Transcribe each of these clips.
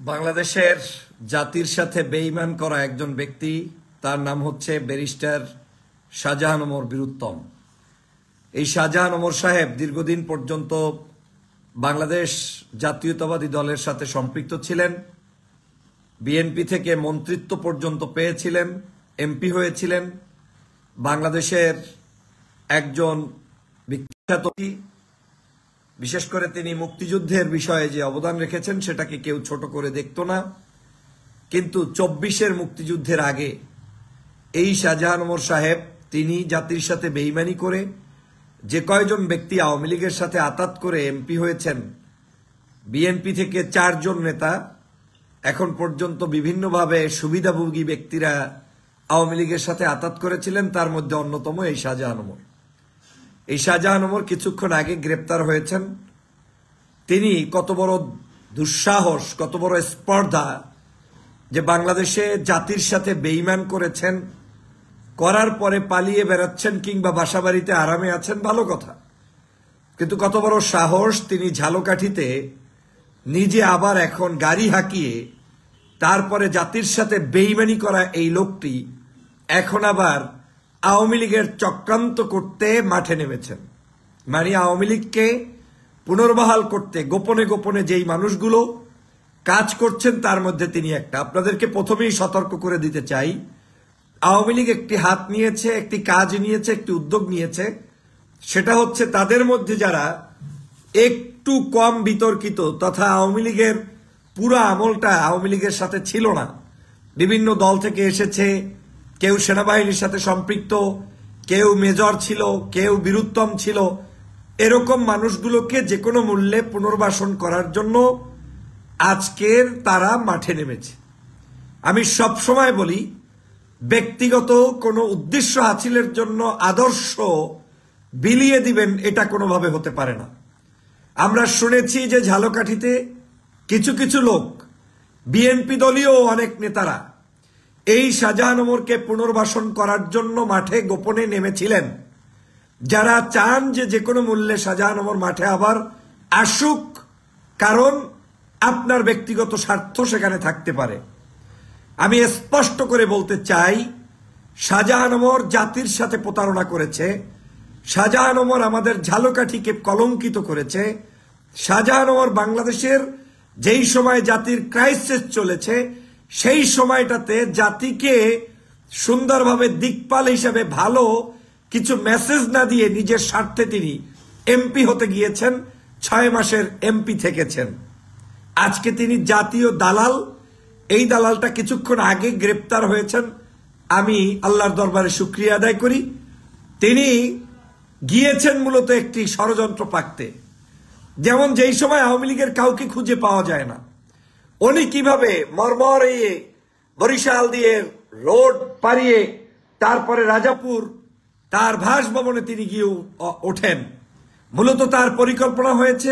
বাংলাদেশের জাতির সাথে বেঈমান করা একজন ব্যক্তি, তার নাম হচ্ছে ব্যারিস্টার শাহজাহান ওমর বীরুত্তম। এই শাহজাহান ওমর সাহেব দীর্ঘদিন পর্যন্ত বাংলাদেশ জাতীয়তাবাদী দলের সাথে সম্পৃক্ত ছিলেন। বিএনপি থেকে মন্ত্রিত্ব পর্যন্ত পেয়েছিলেন, এমপি হয়েছিলেন। বাংলাদেশের একজন বিখ্যাত, বিশেষ করে তিনি মুক্তিযুদ্ধের বিষয়ে যে অবদান রেখেছেন সেটাকে কেউ ছোট করে দেখত না। কিন্তু ২৪-এর মুক্তিযুদ্ধের আগে এই শাহজাহান ওমর সাহেব তিনি জাতির সাথে বেইমানি করে যে কয়জন ব্যক্তি আওয়ামী লীগের সাথে আতাত করে এমপি হয়েছেন, বিএনপি থেকে ৪ জন নেতা এখন পর্যন্ত বিভিন্নভাবে সুবিধাভোগী ব্যক্তিরা আওয়ামী লীগের সাথে আতাত করেছিলেন, তার মধ্যে অন্যতম এই শাহজাহান ওমর। এই শাহজাহান ওমর কিছুক্ষণ আগে গ্রেপ্তার হয়েছেন। তিনি কত বড় দুঃসাহস, কত বড় স্পর্ধা যে বাংলাদেশে জাতির সাথে বেইমান করেছেন, করার পরে পালিয়ে বেড়াচ্ছেন কিংবা বাসাবাড়িতে আরামে আছেন, ভালো কথা। কিন্তু কত বড় সাহস তিনি ঝালকাঠিতে নিজে আবার এখন গাড়ি হাঁকিয়ে তারপরে জাতির সাথে বেইমানি করা এই লোকটি এখন আবার আওয়ামী লীগের চক্রান্ত করতে মাঠে নেমেছেন। মানে আওয়ামী লীগকে পুনর্বহাল করতে গোপনে গোপনে যেই মানুষগুলো কাজ করছেন তার মধ্যে তিনি একটা। আপনাদেরকে প্রথমেই সতর্ক করে দিতে চাই, আওয়ামী লীগ একটি হাত নিয়েছে, একটি কাজ নিয়েছে, একটি উদ্যোগ নিয়েছে। সেটা হচ্ছে তাদের মধ্যে যারা একটু কম বিতর্কিত তথা আওয়ামী লীগের পুরো আমলটা আওয়ামী লীগের সাথে ছিল না, বিভিন্ন দল থেকে এসেছে, কেউ সেনাবাহিনীর সাথে সম্পৃক্ত, কেউ মেজর ছিল, কেউ বীরুত্তম ছিল, এরকম মানুষগুলোকে যে কোনো মূল্যে পুনর্বাসন করার জন্য আজকের তারা মাঠে নেমেছে। আমি সব সময় বলি, ব্যক্তিগত কোনো উদ্দেশ্য হাসিলের জন্য আদর্শ বিলিয়ে দিবেন, এটা কোনোভাবে হতে পারে না। আমরা শুনেছি যে ঝালকাঠিতে কিছু কিছু লোক, বিএনপি দলীয় অনেক নেতারা এই শাহজাহান ওমরকে পুনর্বাসন করার জন্য মাঠে গোপনে নেমেছিলেন, যারা চান যে কোনো মূল্যে শাহজাহান ওমর মাঠে আবার আসুক, কারণ আপনার ব্যক্তিগত স্বার্থ সেখানে থাকতে পারে। আমি স্পষ্ট করে বলতে চাই, শাহজাহান ওমর জাতির সাথে প্রতারণা করেছে, শাহজাহান ওমর আমাদের ঝালকাঠিকে কলঙ্কিত করেছে। শাহজাহান ওমর বাংলাদেশের যেই সময় জাতির ক্রাইসিস চলেছে সেই সময়টাতে জাতিকে সুন্দরভাবে দিকপাল হিসাবে ভালো কিছু মেসেজ না দিয়ে নিজের স্বার্থে তিনি এমপি হতে গিয়েছেন, ৬ মাসের এমপি থেকেছেন। আজকে তিনি জাতীয় দালাল, এই দালালটা কিছুক্ষণ আগে গ্রেপ্তার হয়েছেন। আমি আল্লাহর দরবারে শুকরিয়া আদায় করি, তিনি গিয়েছেন মূলত একটি ষড়যন্ত্র পাকতে। যেমন যেই সময় আওয়ামী লীগের কাউকে খুঁজে পাওয়া যায় না, উনি কিভাবে মরমরিয়ে বরিশাল দিয়ে রোড পারিয়ে তারপরে রাজাপুর তার বাসভবনে তিনি গিয়ে ওঠেন। মূলত তার পরিকল্পনা হয়েছে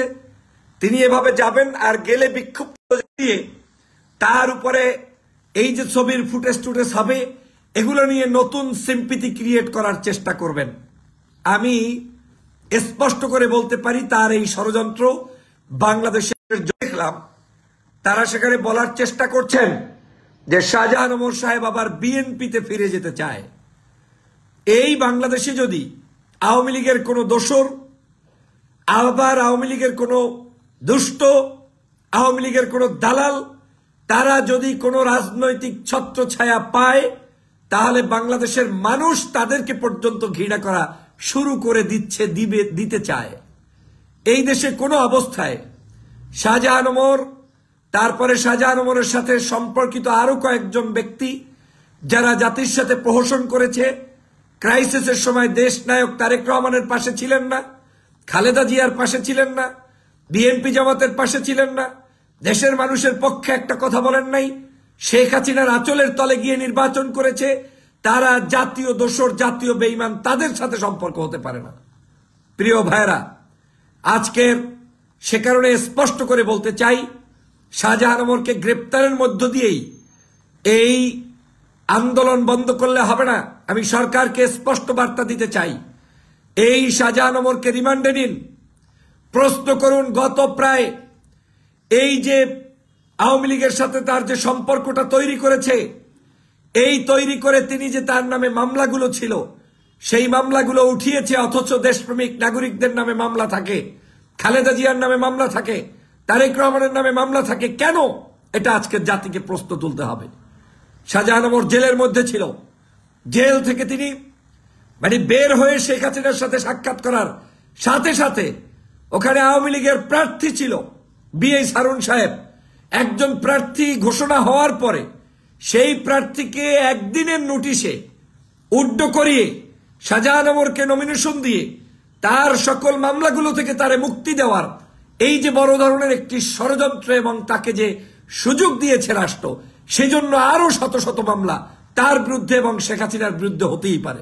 তিনি এভাবে যাবেন আর গেলে বিক্ষুব্ধ দিয়ে তার উপরে এই যে ছবির ফুটেজ টুটেজ হবে এগুলো নিয়ে নতুন সিম্পিতি ক্রিয়েট করার চেষ্টা করবেন। আমি স্পষ্ট করে বলতে পারি, তার এই ষড়যন্ত্র বাংলাদেশের দেখলাম, তারা সেখানে বলার চেষ্টা করছেন যে শাহজাহান ওমর সাহেব আবার বিএনপিতে ফিরে যেতে চায়। এই বাংলাদেশে যদি আওয়ামী লীগের কোনো দোসর, আবার আওয়ামী লীগের কোনো দুষ্ট, আওয়ামী লীগের কোনো দালাল, তারা যদি কোনো রাজনৈতিক ছত্রছায়া পায়, তাহলে বাংলাদেশের মানুষ তাদেরকে পর্যন্ত ঘৃণা করা শুরু করে দিতে চায়। এই দেশে কোনো অবস্থায় শাহজাহান ওমর, তারপরে শাহজাহান ওমরের সাথে সম্পর্কিত আরো কয়েকজন ব্যক্তি যারা জাতির সাথে প্রহসন করেছে, ক্রাইসিসের সময় দেশ নায়ক তারেক রহমানের পাশে ছিলেন না, খালেদা জিয়ার পাশে ছিলেন না, বিএনপি জামাতের পাশে ছিলেন না, দেশের মানুষের পক্ষে একটা কথা বলেন নাই, শেখ হাসিনার আঁচলের তলে গিয়ে নির্বাচন করেছে, তারা জাতীয় দোসর, জাতীয় বেঈমান, তাদের সাথে সম্পর্ক হতে পারে না। প্রিয় ভাইরা, আজকের সে কারণে স্পষ্ট করে বলতে চাই, শাহজাহান ওমরকে গ্রেপ্তারের মধ্য দিয়েই এই আন্দোলন বন্ধ করলে হবে না। আমি সরকারকে স্পষ্ট বার্তা দিতে চাই, এই শাহজাহান ওমরকে রিমান্ডে নিন, প্রশ্ন করুন। গত প্রায় এই যে আওয়ামী লীগের সাথে তার যে সম্পর্কটা তৈরি করেছে, এই তৈরি করে তিনি যে তার নামে মামলাগুলো ছিল সেই মামলাগুলো উঠিয়েছে, অথচ দেশপ্রেমিক নাগরিকদের নামে মামলা থাকে, খালেদা জিয়ার নামে মামলা থাকে, তারেক রহমানের নামে মামলা থাকে। কেন? এটা আজকের জাতিকে প্রশ্ন তুলতে হবে। শাহজাহান ওমর জেলের মধ্যে ছিল, জেল থেকে তিনি বের হয়ে শেখ হাসিনার সাথে সাক্ষাৎ করার সাথে সাথে ওখানে আওয়ামী লীগের প্রার্থী ছিল বিএস হারুন সাহেব। একজন প্রার্থী ঘোষণা হওয়ার পরে সেই প্রার্থীকে একদিনের নোটিশে উড্ড করিয়ে শাহজাহান ওমরকে নমিনেশন দিয়ে তার সকল মামলাগুলো থেকে তারে মুক্তি দেওয়ার এই যে বড় ধরনের একটি ষড়যন্ত্র এবং তাকে যে সুযোগ দিয়েছে রাষ্ট্র, সেজন্য আরো শত শত মামলা তার বিরুদ্ধে এবং শেখ হাসিনার বিরুদ্ধে হতেই পারে।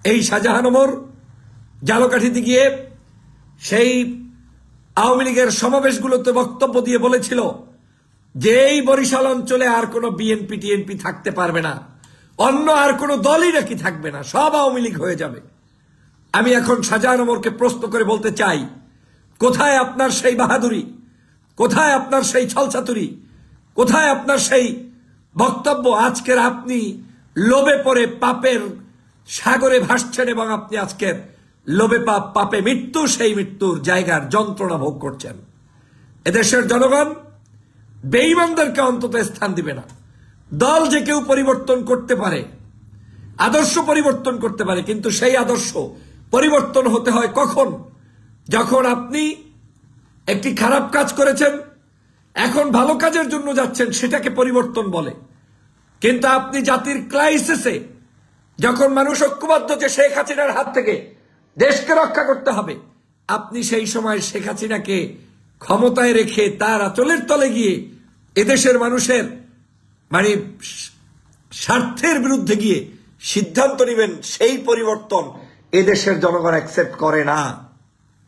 এই শাহজাহান ওমর জালকাঠিতে গিয়ে সেই আওয়ামী লীগের সমাবেশগুলোতে বক্তব্য দিয়ে বলেছিল যে এই বরিশাল অঞ্চলে আর কোনো বিএনপি টিএনপি থাকতে পারবে না, অন্য আর কোনো দলই নাকি থাকবে না, সব আওয়ামী লীগ হয়ে যাবে। আমি এখন শাহজাহান ওমরকে প্রশ্ন করে বলতে চাই, কোথায় আপনার সেই বাহাদুরি, কোথায় আপনার সেই ছলচাতুরি, কোথায় আপনার সেই বক্তব্য? আজকের আপনি লোভে পড়ে পাপের সাগরে ভাসছেন এবং আপনি আজকের লোভে পাপে মৃত্যু, সেই মৃত্যুর জায়গার যন্ত্রণা ভোগ করছেন। এদেশের জনগণ বেঈমানদেরকে অন্তত স্থান দিবে না। দল যে কেউ পরিবর্তন করতে পারে, আদর্শ পরিবর্তন করতে পারে, কিন্তু সেই আদর্শ পরিবর্তন হতে হয় কখন? যখন আপনি একটি খারাপ কাজ করেছেন, এখন ভালো কাজের জন্য যাচ্ছেন, সেটাকে পরিবর্তন বলে। কিন্তু আপনি জাতির ক্রাইসিসে যখন মানুষ ঐক্যবদ্ধ যে শেখ হাসিনার হাত থেকে দেশকে রক্ষা করতে হবে, আপনি সেই সময় শেখ হাসিনাকে ক্ষমতায় রেখে তার আঁচলের তলে গিয়ে এদেশের মানুষের স্বার্থের বিরুদ্ধে গিয়ে সিদ্ধান্ত নেবেন, সেই পরিবর্তন এদেশের জনগণ অ্যাকসেপ্ট করে না।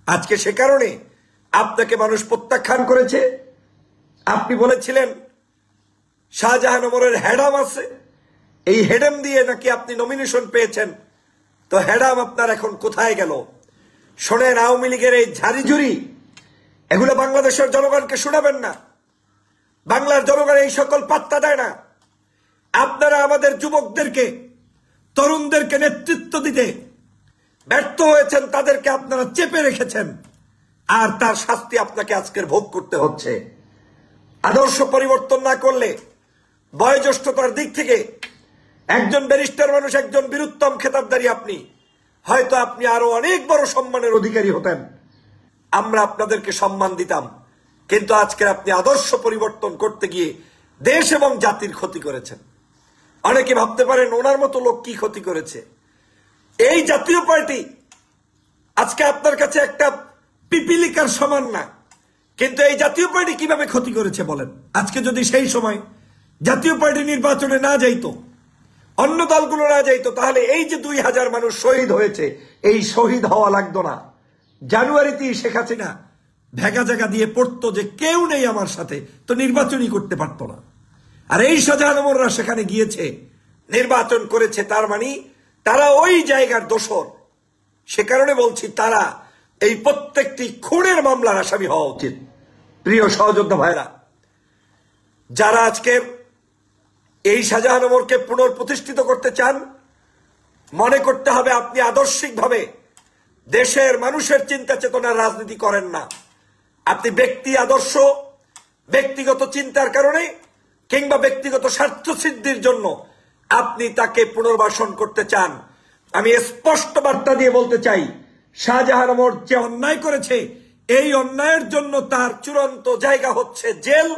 আজকে সে কারণে আপনাকে মানুষ প্রত্যাখ্যান করেছে। আপনি বলেছিলেন শাহজাহান ওমরের হেডাম আছে, এই হেডাম দিয়ে নাকি আপনি নমিনেশন পেয়েছেন, তো হেডাম আপনার এখন কোথায় গেল? শোনেন, আওয়ামী লীগের এই ঝাড়িঝুড়ি এগুলো বাংলাদেশের জনগণকে শোনাবেন না। বাংলার জনগণ এই সকল পাত্তা দেয় না। আপনারা আমাদের যুবকদেরকে, তরুণদেরকে নেতৃত্ব দিতে ব্যর্থ হয়েছেন, তাদেরকে আপনারা চেপে রেখেছেন, আর তার শাস্তি আপনাকে আজকের ভোগ করতে হচ্ছে। আদর্শ পরিবর্তন না করলে বয়োজ্যেষ্ঠতার দিক থেকে একজন ব্যারিস্টার মানুষ, একজন বীরুত্তম খেতাবদারী আপনি, হয়তো আপনি আরো অনেক বড় সম্মানের অধিকারী হতেন, আমরা আপনাদেরকে সম্মান দিতাম। কিন্তু আজকে আপনি আদর্শ পরিবর্তন করতে গিয়ে দেশ এবং জাতির ক্ষতি করেছেন। অনেকে ভাবতে পারেন ওনার মতো লোক কি ক্ষতি করেছে। এই জাতীয় পার্টি আজকে আপনার কাছে একটা পিপিলিকার সমান না, কিন্তু এই জাতীয় পার্টি কিভাবে ক্ষতি করেছে বলেন? আজকে যদি সেই সময় জাতীয় পার্টি নির্বাচনে না যাইতো, অন্য দলগুলো না যাইতো, তাহলে এই যে 2000 মানুষ শহীদ হয়েছে, এই শহীদ হওয়া লাগতো না। জানুয়ারিতেই শেখ হাসিনা ভেগা জায়গা দিয়ে পড়তো যে কেউ নেই আমার সাথে, তো নির্বাচনই করতে পারতো না। আর এই শাহজাহান ওমররা সেখানে গিয়েছে, নির্বাচন করেছে, তার মানে তারা ওই জায়গার দোষর। সে কারণে বলছি, তারা এই প্রত্যেকটি খুনের মামলার আসামি হওয়া উচিত। প্রিয় সহযোদ্ধা ভাইরা, যারা আজকের এই শাহজাহান ওমরকে পুনঃপ্রতিষ্ঠিত করতে চান, মনে করতে হবে আপনি আদর্শিকভাবে দেশের মানুষের চিন্তা চেতনার রাজনীতি করেন না। আপনি ব্যক্তি আদর্শ, ব্যক্তিগত চিন্তার কারণে কিংবা ব্যক্তিগত স্বার্থ সিদ্ধির জন্য আপনি তাকে পুনর্বাসন করতে চান। আমি স্পষ্ট বার্তা দিয়ে বলতে চাই, শাহজাহান ওমর যে অন্যায় করেছে, এই অন্যায়ের জন্য তার চূড়ান্ত জায়গা হচ্ছে জেল।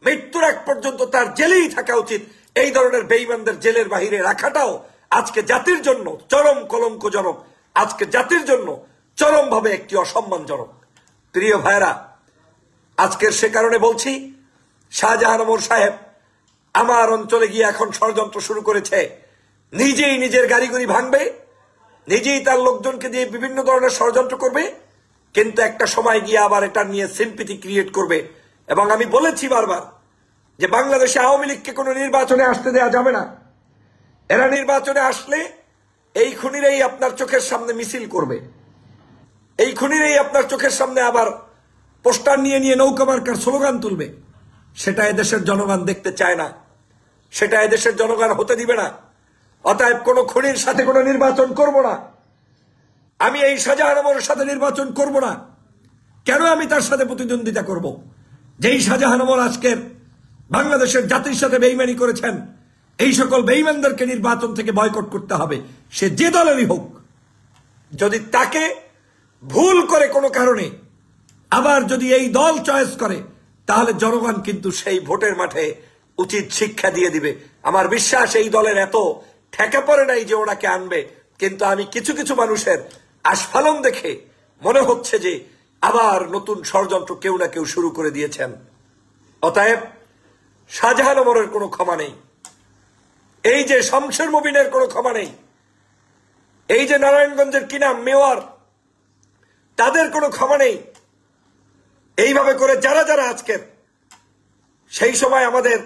মৃত্যুর এক পর্যন্ত তার জেলেই থাকা উচিত। এই ধরনের বেঈমানদের জেলের বাহিরে রাখাটাও আজকে জাতির জন্য চরম কলঙ্কজনক, আজকে জাতির জন্য চরমভাবে একটি অসম্মানজনক। প্রিয় ভাইরা, আজকের সে কারণে বলছি, শাহজাহান ওমর সাহেব আমার অঞ্চলে গিয়ে এখন ষড়যন্ত্র শুরু করেছে। নিজেই নিজের গাড়িগুড়ি ভাঙবে, নিজেই তার লোকজনকে দিয়ে বিভিন্ন ধরনের ষড়যন্ত্র করবে, কিন্তু একটা সময় গিয়ে আবার এটা নিয়ে সিম্পিটি ক্রিয়েট করবে। এবং আমি বলেছি বারবার যে বাংলাদেশে আওয়ামী লীগকে কোনো নির্বাচনে আসতে দেওয়া যাবে না। এরা নির্বাচনে আসলে এই খুনিরাই আপনার চোখের সামনে মিছিল করবে, এই খুনিরাই আপনার চোখের সামনে আবার পোস্টার নিয়ে নিয়ে নৌকা মার্কার স্লোগান তুলবে। সেটা এদেশের জনগণ দেখতে চায় না, সেটা এদেশের জনগণ হতে দিবে না। অতএব কোনো খুনির সাথে কোনো নির্বাচন করব না। আমি এই শাহজাহান ওমরের সাথে নির্বাচন করব না। কেন আমি তার সাথে প্রতিদ্বন্দ্বিতা করব? যেই শাহজাহান ওমর আজকের বাংলাদেশের জাতির সাথে বেইমানি করেছেন, এই সকল বেইমানদেরকে নির্বাচন থেকে বয়কট করতে হবে, সে যে দলেরই হোক। যদি তাকে ভুল করে কোনো কারণে আবার যদি এই দল চয়েস করে, তাহলে জনগণ কিন্তু সেই ভোটের মাঠে উচিত শিক্ষা দিয়ে দিবে। আমার বিশ্বাস এই দলের এত ঠেকা পড়ে নাই যে ওনাকে আনবে, কিন্তু আমি কিছু কিছু মানুষের আস্ফালন দেখে মনে হচ্ছে যে আবার নতুন ষড়যন্ত্র কেউ না কেউ শুরু করে দিয়েছেন। অতএব শাহজাহান ওমরের কোনো ক্ষমা নেই, এই যে শমশের মুবিনের কোনো ক্ষমা নেই, এই যে নারায়ণগঞ্জের কি নাম মেয়র, তাদের কোনো ক্ষমা নেই। এইভাবে করে যারা যারা আজকের সেই সময় আমাদের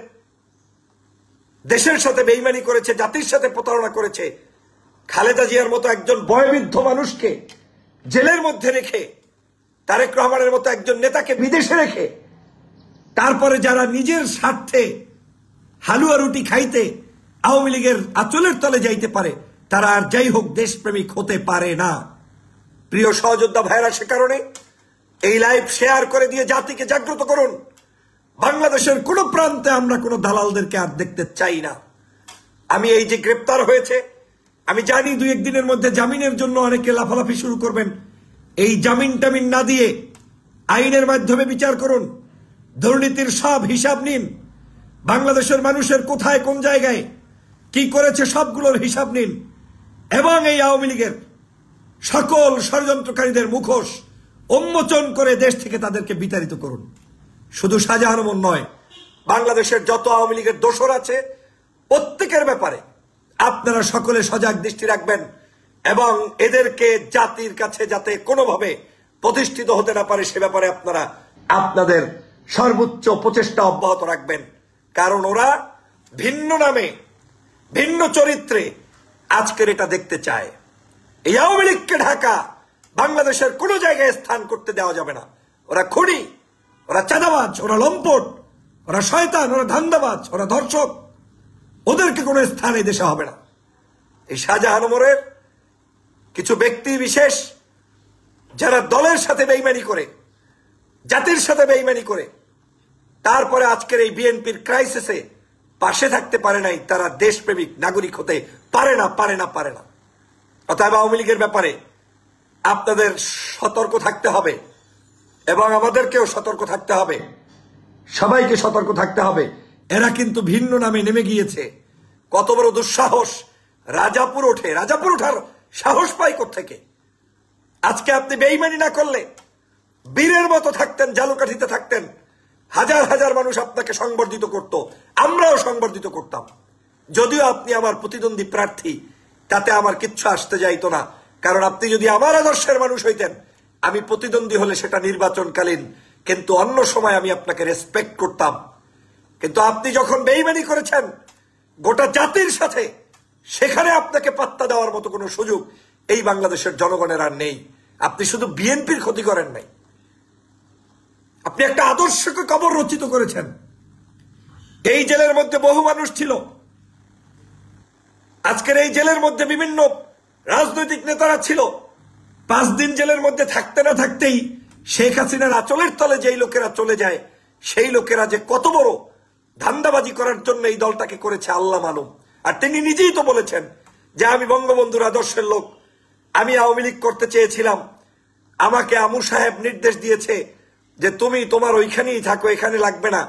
দেশের সাথে বেইমানি করেছে, জাতির সাথে প্রতারণা করেছে, খালেদা জিয়ার মতো একজন বয়োবৃদ্ধ মানুষকে জেলের মধ্যে রেখে, তারেক রহমানের মতো একজন নেতাকে বিদেশে রেখে, তারপরে যারা নিজের স্বার্থে হালুয়া রুটি খাইতে আওয়ামী লীগের আঁচলের তলে যাইতে পারে, তারা আর যাই হোক দেশপ্রেমিক হতে পারে না। প্রিয় সহযোদ্ধা ভাইরা, সে কারণে এই লাইভ শেয়ার করে দিয়ে জাতিকে জাগ্রত করুন। বাংলাদেশের কোন প্রান্তে আমরা কোন দালালদেরকে আর দেখতে চাই না। আমি এই যে গ্রেপ্তার হয়েছে, আমি জানি দুই একদিনের মধ্যে জামিনের জন্য অনেকে লাফালাফি শুরু করবেন। এই জামিন টামিন না দিয়ে আইনের মাধ্যমে বিচার করুন, দুর্নীতির সব হিসাব নিন, বাংলাদেশের মানুষের কোথায় কোন জায়গায় কি করেছে সবগুলোর হিসাব নিন, এবং এই আওয়ামী লীগের সকল ষড়যন্ত্রকারীদের মুখোশ উন্মোচন করে দেশ থেকে তাদেরকে বিতাড়িত করুন। শুধু শাহজাহান ওমর নয়, বাংলাদেশের যত আওয়ামী লীগের দোসর আছে প্রত্যেকের ব্যাপারে আপনারা সকলে সজাগ দৃষ্টি রাখবেন, এবং এদেরকে জাতির কাছে যাতে কোনোভাবে প্রতিষ্ঠিত হতে না পারে সে ব্যাপারে আপনারা আপনাদের সর্বোচ্চ প্রচেষ্টা অব্যাহত রাখবেন। কারণ ওরা ভিন্ন নামে ভিন্ন চরিত্রে আজকের এটা দেখতে চায়। এই আওয়ামী লীগকে ঢাকা বাংলাদেশের কোনো জায়গায় স্থান করতে দেওয়া যাবে না। ওরা খুনি, ওরা চাঁদাবাজ, ওরা লম্পট, ওরা শয়তান, ওরা ধান্দাবাজ, ওরা ধর্ষক, ওদেরকে কোনো স্থানে দেশে হবে না। এই শাহজাহান ওমরের কিছু ব্যক্তি বিশেষ যারা দলের সাথে বেইমানি করে, জাতির সাথে বেইমানি করে, তারপরে আজকের এই বিএনপির ক্রাইসিসে পাশে থাকতে পারে নাই, তারা দেশপ্রেমিক নাগরিক হতে পারে না, পারে না, পারে না। অতএব আওয়ামী লীগের ব্যাপারে আপনাদের সতর্ক থাকতে হবে, এবং আমাদেরকেও সতর্ক থাকতে হবে, সবাইকে সতর্ক থাকতে হবে। এরা কিন্তু ভিন্ন নামে নেমে গিয়েছে। কত বড় দুঃসাহস! রাজাপুর ওঠে, রাজাপুর ওঠার সাহস পাই কোত্থেকে? আজকে আপনি বেইমানি না করলে বীরের মতো থাকতেন, জালুকাঠিতে থাকতেন, হাজার হাজার মানুষ আপনাকে সংবর্ধিত করত, আমরাও সংবর্ধিত করতাম। যদিও আপনি আমার প্রতিদ্বন্দ্বী প্রার্থী, তাতে আমার কিচ্ছু আসতে যাইতো না, কারণ আপনি যদি আমার আদর্শের মানুষ হইতেন, আমি প্রতিদ্বন্দ্বী হলে সেটা নির্বাচনকালীন, কিন্তু অন্য সময় আমি আপনাকে রেসপেক্ট করতাম। কিন্তু আপনি যখন বেইমানি করেছেন গোটা জাতির সাথে, সেখানে আপনাকে পাত্তা দেওয়ার মতো কোনো সুযোগ এই বাংলাদেশের জনগণের আর নেই। আপনি শুধু বিএনপির ক্ষতি করেন নাই, আপনি একটা আদর্শকে কবর রচিত করেছেন। এই জেলের মধ্যে বহু মানুষ ছিল, আজকের এই জেলের মধ্যে বিভিন্ন রাজনৈতিক নেতারা ছিল। 5 দিন জেলের মধ্যে থাকতে না থাকতেই শেখ হাসিনার আঁচলের তলে যেই লোকেরা চলে যায়, সেই লোকেরা যে কত বড় ধান্দাবাজি করার জন্য এই দলটাকে করেছে আল্লাহ মালুম। আর তিনি নিজেই তো বলেছেন যে আমি বঙ্গবন্ধুর আদর্শের লোক, আমি আওয়ামী লীগ করতে চেয়েছিলাম, আমাকে আমু সাহেব নির্দেশ দিয়েছে যে তুমি তোমার ওইখানেই থাকো, এখানে লাগবে না।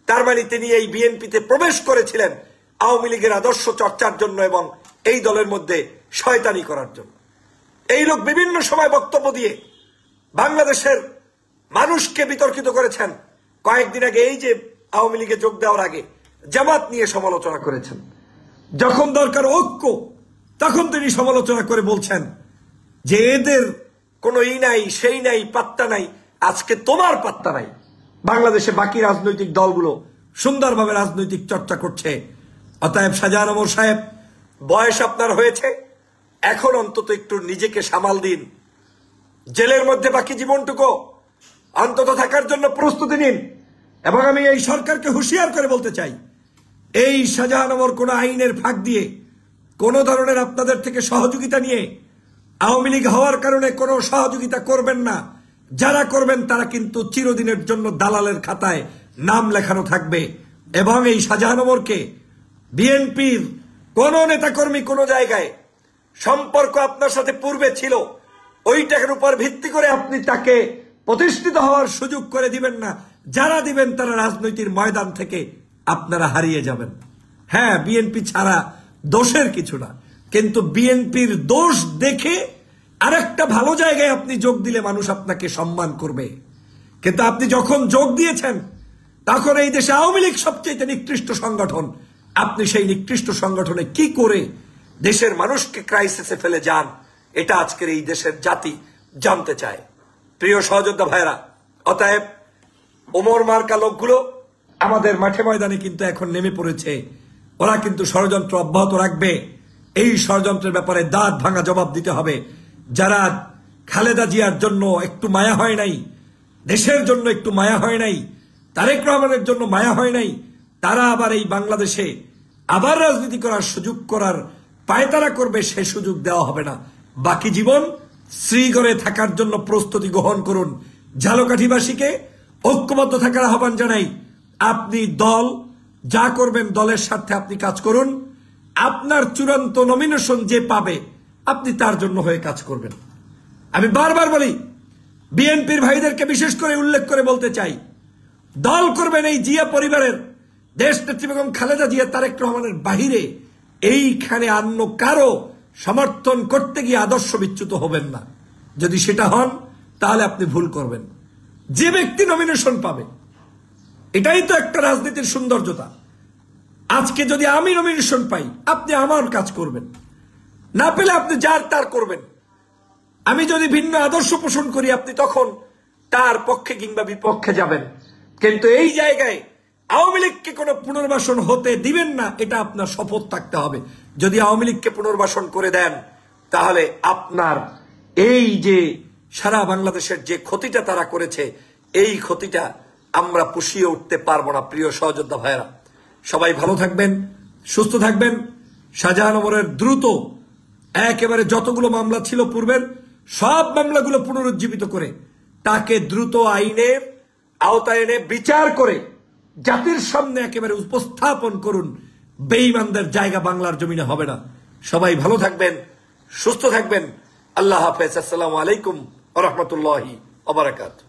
তার মানে তিনি এই বিএনপিতে প্রবেশ করেছিলেন আওয়ামী লীগের আদর্শ চর্চার জন্য এবং এই দলের মধ্যে শয়তানি করার জন্য। এই লোক বিভিন্ন সময় বক্তব্য দিয়ে বাংলাদেশের মানুষকে বিতর্কিত করেছেন। কয়েকদিন আগে এই যে আওয়ামী লীগে যোগ দেওয়ার আগে জামাত নিয়ে সমালোচনা করেছেন। যখন দরকার ঐক্য, তখন তিনি সমালোচনা করে বলছেন যে এদের কোনো নাই, সেই নাই, পাত্তা নাই। আজকে তোমার পাত্তা নাই। বাংলাদেশে বাকি রাজনৈতিক দলগুলো সুন্দরভাবে রাজনৈতিক চর্চা করছে। অতএব শাহজাহান ওমর সাহেব, বয়স আপনার হয়েছে, এখন অন্তত একটু নিজেকে সামাল দিন। জেলের মধ্যে বাকি জীবনটুকু অন্তত থাকার জন্য প্রস্তুতি নিন। এবং আমি এই সরকারকে হুঁশিয়ার করে বলতে চাই, এই শাহজাহান ওমর কোন আইনের ফাঁক দিয়ে কোন ধরনের আপনাদের থেকে সহযোগিতা নিয়ে আওয়ামী লীগ হওয়ার কারণে কোনো সহযোগিতা করবেন না। যারা করবেন তারা কিন্তু চিরদিনের জন্য দালালের খাতায় নাম লেখানো থাকবে। এবং এই শাহজাহান ওমরকে বিএনপির কোন নেতাকর্মী কোন জায়গায় সম্পর্ক আপনার সাথে পূর্বে ছিল, ওই টাকার উপর ভিত্তি করে আপনি তাকে প্রতিষ্ঠিত হওয়ার সুযোগ করে দিবেন না। যারা দিবেন তারা রাজনৈতিক ময়দান থেকে আপনারা হারিয়ে যাবেন। হ্যাঁ, বিএনপি ছাড়া দোষের কিছু না, কিন্তু বিএনপির দোষ দেখে আরেকটা ভালো জায়গায় আপনি যোগ দিলে মানুষ আপনাকে সম্মান করবে। কিন্তু আপনি যখন যোগ দিয়েছেন তখন এই দেশে আওয়ামী লীগ সবচেয়ে নিকৃষ্ট সংগঠন। আপনি সেই নিকৃষ্ট সংগঠনে কি করে দেশের মানুষকে ক্রাইসিসে ফেলে যান, এটা আজকের এই দেশের জাতি জানতে চায়। প্রিয় সহযোদ্ধা ভাইরা, অতএব ওমর মার্কা লোকগুলো আমাদের মাঠে ময়দানে কিন্তু এখন নেমে পড়েছে। ওরা কিন্তু ষড়যন্ত্র অব্যাহত রাখবে। এই ষড়যন্ত্রের ব্যাপারে দাঁত ভাঙা জবাব দিতে হবে। যারা খালেদা জিয়ার জন্য একটু মায়া হয় নাই, দেশের জন্য একটু মায়া হয় নাই, তারেক রহমানের জন্য মায়া হয় নাই, তারা আবার এই বাংলাদেশে আবার রাজনীতি করার সুযোগ করার পায়তারা করবে, সে সুযোগ দেওয়া হবে না। বাকি জীবন শ্রীগড়ে থাকার জন্য প্রস্তুতি গ্রহণ করুন। ঝালকাঠিবাসীকে ঐক্যবদ্ধ থাকার আহ্বান জানাই। আপনি দল যা করবেন দলের স্বার্থে আপনি কাজ করুন। আপনার চূড়ান্ত নমিনেশন যে পাবে আপনি তার জন্য হয়ে কাজ করবেন। আমি বারবার বলি, বিএনপির ভাইদেরকে বিশেষ করে উল্লেখ করে বলতে চাই, দল করবেন এই জিয়া পরিবারের দেশনেত্রী বেগম খালেদা জিয়া তারেক রহমানের বাহিরে এইখানে অন্য কারো সমর্থন করতে গিয়ে আদর্শ বিচ্যুত হবেন না। যদি সেটা হন তাহলে আপনি ভুল করবেন। যে ব্যক্তি নমিনেশন পাবে, এটাই তো একটা রাজনীতির সৌন্দর্যতা। আজকে যদি আমি নমিনেশন পাই আপনি আমার কাজ করবেন, না পেলে আপনি যার তার করবেন। আমি যদি ভিন্ন আদর্শ পোষণ করি আপনি তখন তার পক্ষে কিংবা বিপক্ষে যাবেন। কিন্তু এই জায়গায় আওয়ামী লীগকে কোনো পুনর্বাসন হতে দিবেন না, এটা আপনার শপথ থাকতে হবে। যদি আওয়ামী লীগকে পুনর্বাসন করে দেন তাহলে আপনার এই যে সারা বাংলাদেশের যে ক্ষতিটা তারা করেছে, এই ক্ষতিটা আমরা পুষিয়ে উঠতে পারবো না। প্রিয় সহযোদ্ধা ভাইয়েরা, সবাই ভালো থাকবেন, সুস্থ থাকবেন। শাহজাহান ওমরের দ্রুত একেবারে যতগুলো মামলা ছিল পূর্বের সব মামলাগুলো পুনরুজ্জীবিত করে তাকে দ্রুত আইনের আওতায় এনে বিচার করে জাতির সামনে একেবারে উপস্থাপন করুন। বেঈমানদের জায়গা বাংলার জমিনে হবে না। সবাই ভালো থাকবেন, সুস্থ থাকবেন। আল্লাহ হাফেজ। আসসালামু আলাইকুম ওয়া রাহমাতুল্লাহি ওয়া বারাকাতুহু।